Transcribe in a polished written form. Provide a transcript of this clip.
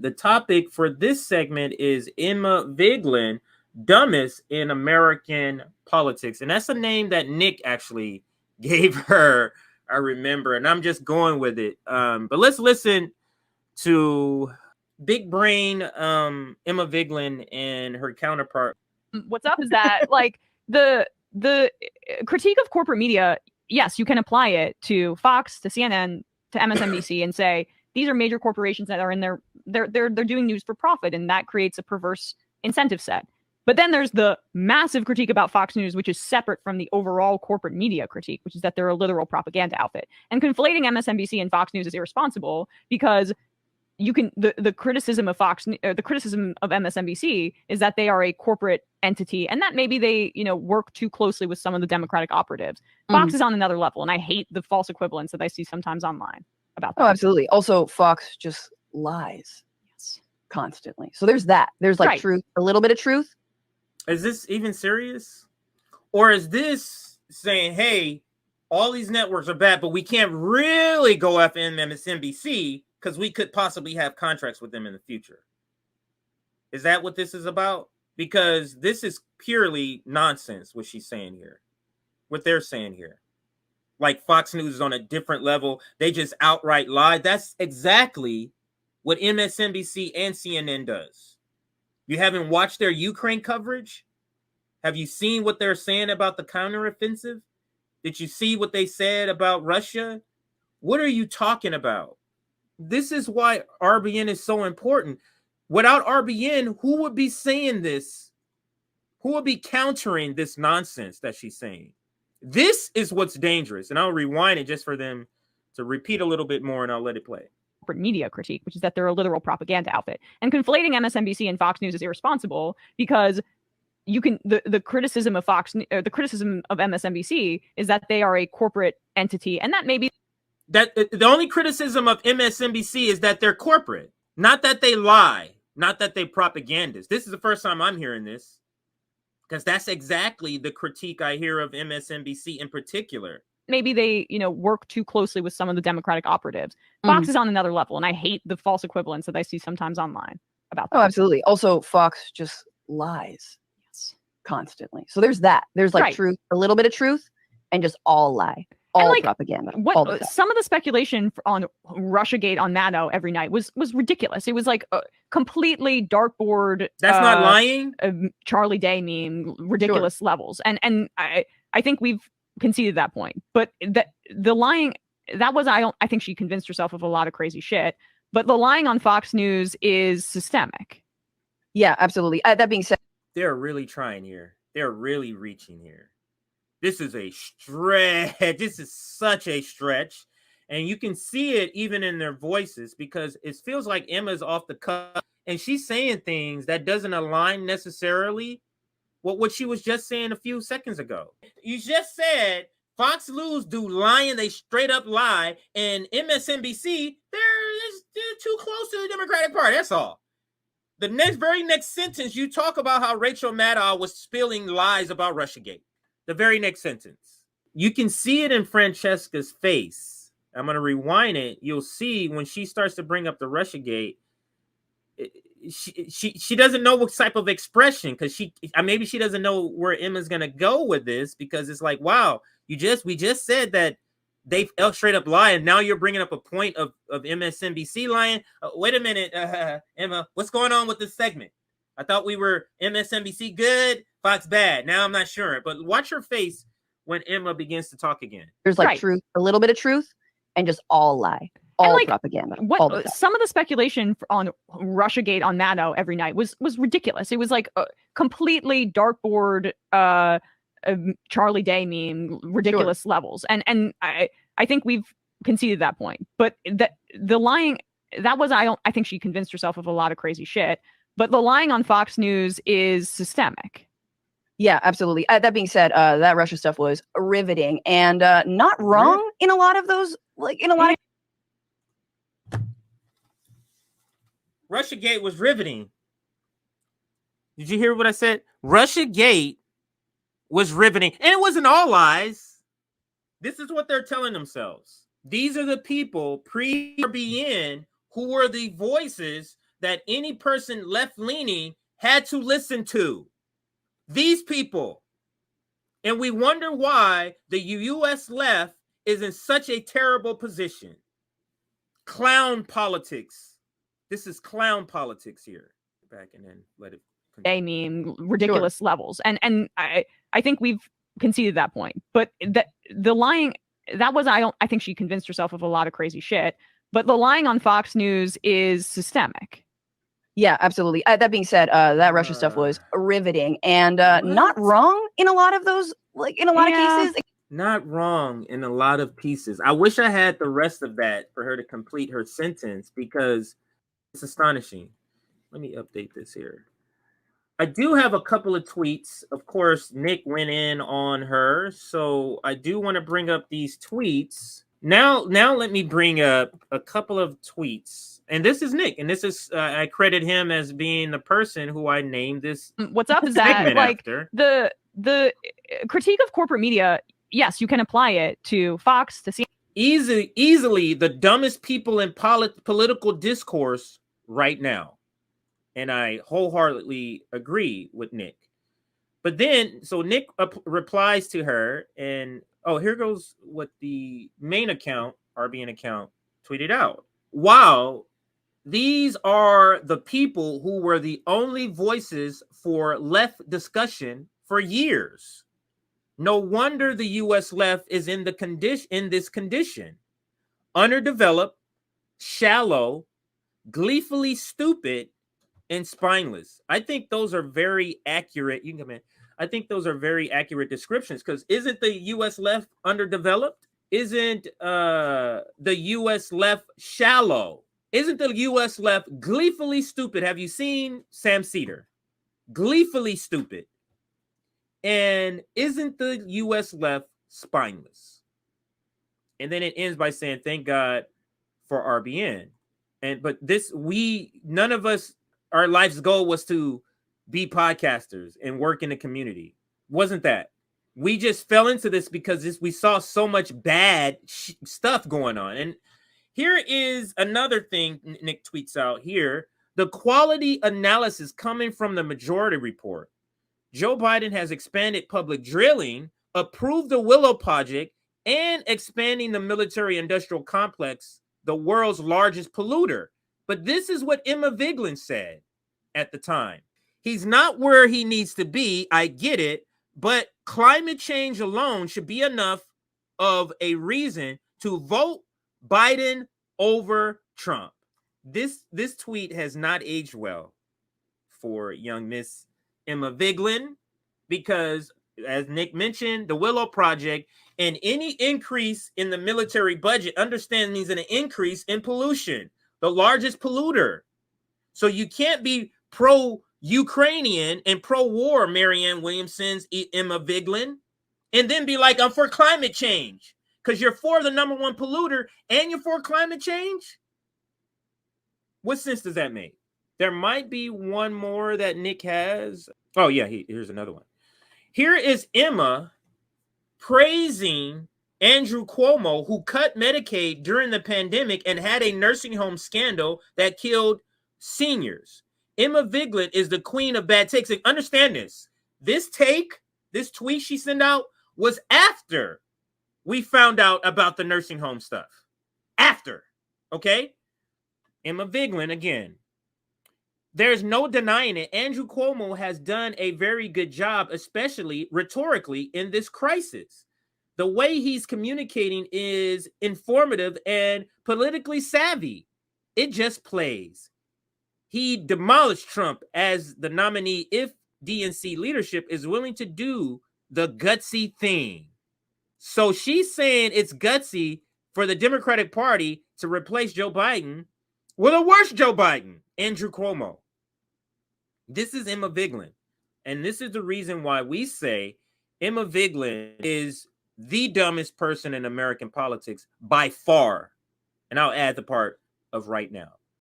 The topic for this segment is Emma Vigeland, dumbest in American politics. And that's a name that Nick actually gave her, I remember. And I'm just going with it. But let's listen to big brain Emma Vigeland and her counterpart. What's up is that like the critique of corporate media, yes, you can apply it to Fox, to CNN, to MSNBC and say these are major corporations that are in they're doing news for profit, and that creates a perverse incentive set. But then there's the massive critique about Fox News, which is separate from the overall corporate media critique, which is that they're a literal propaganda outfit. And conflating MSNBC and Fox News is irresponsible because you can the criticism of the criticism of MSNBC is that they are a corporate entity and that maybe they work too closely with some of the Democratic operatives. Fox is on another level, and I hate the false equivalence that I see sometimes online about that. Oh, absolutely. Also, Fox just lies constantly. So there's that. There's like truth, a little bit of truth. Is this even serious? Or is this saying, hey, all these networks are bad, but we can't really go after MSNBC because we could possibly have contracts with them in the future? Is that what this is about? Because this is purely nonsense, what she's saying here, what they're saying here. Like Fox News is on a different level. They just outright lie. That's exactly what MSNBC and CNN does. You haven't watched their Ukraine coverage? Have you seen what they're saying about the counteroffensive? Did you see what they said about Russia? What are you talking about? This is why RBN is so important. Without RBN, who would be saying this? Who would be countering this nonsense that she's saying? This is what's dangerous. And I'll rewind it just for them to repeat a little bit more, and I'll let it play. Media critique, which is that they're a literal propaganda outfit. And conflating MSNBC and Fox News is irresponsible because you can the criticism of the criticism of MSNBC is that they are a corporate entity, and that maybe that the only criticism of MSNBC is that they're corporate, not that they lie, not that they propagandists. This is the first time I'm hearing this, because that's exactly the critique I hear of MSNBC in particular. Maybe they, work too closely with some of the Democratic operatives. Fox is on another level, and I hate the false equivalence that I see sometimes online about that. Oh, absolutely. Also, Fox just lies constantly. So there's that. There's like truth, a little bit of truth, and just all lie. All propaganda. Some of the speculation on Russiagate on Maddow every night was ridiculous. It was like a completely dartboard. That's not lying. Charlie Day meme, ridiculous levels. And I think we've conceded that point. But the lying, I think she convinced herself of a lot of crazy shit. But the lying on Fox News is systemic. Yeah, absolutely. That being said, they're really trying here. They're really reaching here. This is a stretch. This is such a stretch. And you can see it even in their voices, because it feels like Emma's off the cuff and she's saying things that doesn't align necessarily with what she was just saying a few seconds ago. You just said Fox News do lying. They straight up lie. And MSNBC, they're too close to the Democratic Party. That's all. The very next sentence, you talk about how Rachel Maddow was spilling lies about Russiagate. The very next sentence. You can see it in Francesca's face. I'm going to rewind it. You'll see when she starts to bring up the Russiagate, she doesn't know what type of expression, because maybe she doesn't know where Emma's going to go with this, because it's like, wow, we just said that they straight up lie, and now you're bringing up a point of MSNBC lying. Wait a minute, Emma, what's going on with this segment? I thought we were MSNBC good, Fox bad. Now I'm not sure, but watch her face when Emma begins to talk again. There's like truth, a little bit of truth, and just all lie, all propaganda. Some of the speculation on Russiagate on Maddow every night was ridiculous. It was like a completely dartboard Charlie Day meme, ridiculous levels. And I think we've conceded that point. But the lying, I think she convinced herself of a lot of crazy shit. But the lying on Fox News is systemic. Yeah, absolutely. That being said, that Russia stuff was riveting and not wrong in a lot of those, Russiagate was riveting. Did you hear what I said? Russiagate was riveting. And it wasn't all lies. This is what they're telling themselves. These are the people pre-RBN who were the voices that any person left-leaning had to listen to. These people. And we wonder why the U.S. left is in such a terrible position. Clown politics. This is clown politics here. Back and then let it continue. I mean, ridiculous levels. And I think we've conceded that point. But the lying, that was, I think she convinced herself of a lot of crazy shit. But the lying on Fox News is systemic. Yeah, absolutely. That being said, that Russia stuff was riveting and not wrong in a lot of those, like in a lot of cases. Not wrong in a lot of pieces. I wish I had the rest of that for her to complete her sentence because it's astonishing. Let me update this here. I do have a couple of tweets. Of course, Nick went in on her, so I do want to bring up these tweets. Now let me bring up a couple of tweets. And this is Nick, and this is I credit him as being the person who I named this. What's up is that like after. the critique of corporate media, yes, you can apply it to Fox, to CNN. Easily the dumbest people in political discourse right now. And I wholeheartedly agree with Nick. But then, so Nick replies to her, and here goes what the main account, RBN account, tweeted out. Wow, these are the people who were the only voices for left discussion for years. No wonder the U.S. left is in this condition. Underdeveloped, shallow, gleefully stupid, and spineless. I think those are very accurate. You can come in. I think those are very accurate descriptions because isn't the U.S. left underdeveloped? Isn't the U.S. left shallow? Isn't the U.S. left gleefully stupid? Have you seen Sam Cedar? Gleefully stupid. And isn't the U.S. left spineless? And then it ends by saying, thank God for RBN. But none of us, our life's goal was to be podcasters and work in the community. Wasn't that? We just fell into this because we saw so much bad stuff going on. And here is another thing Nick tweets out here. The quality analysis coming from the majority report. Joe Biden has expanded public drilling, approved the Willow Project, and expanding the military-industrial complex, the world's largest polluter. But this is what Emma Vigeland said at the time. He's not where he needs to be. I get it. But climate change alone should be enough of a reason to vote Biden over Trump. This tweet has not aged well for young Miss Emma Vigeland because, as Nick mentioned, the Willow Project and any increase in the military budget understand means an increase in pollution, the largest polluter. So you can't be pro-Ukrainian and pro-war, Marianne Williamson's Emma Vigeland, and then be like, I'm for climate change because you're for the number one polluter and you're for climate change? What sense does that make? There might be one more that Nick has. Oh, yeah, here's another one. Here is Emma praising Andrew Cuomo, who cut Medicaid during the pandemic and had a nursing home scandal that killed seniors. Emma Vigeland is the queen of bad takes. And understand this. This tweet she sent out was after we found out about the nursing home stuff. After, okay? Emma Vigeland, again. There's no denying it. Andrew Cuomo has done a very good job, especially rhetorically, in this crisis. The way he's communicating is informative and politically savvy. It just plays. He demolished Trump as the nominee if DNC leadership is willing to do the gutsy thing. So she's saying it's gutsy for the Democratic Party to replace Joe Biden with a worse Joe Biden, Andrew Cuomo. This is Emma Vigeland. And this is the reason why we say Emma Vigeland is the dumbest person in American politics by far. And I'll add the part of right now.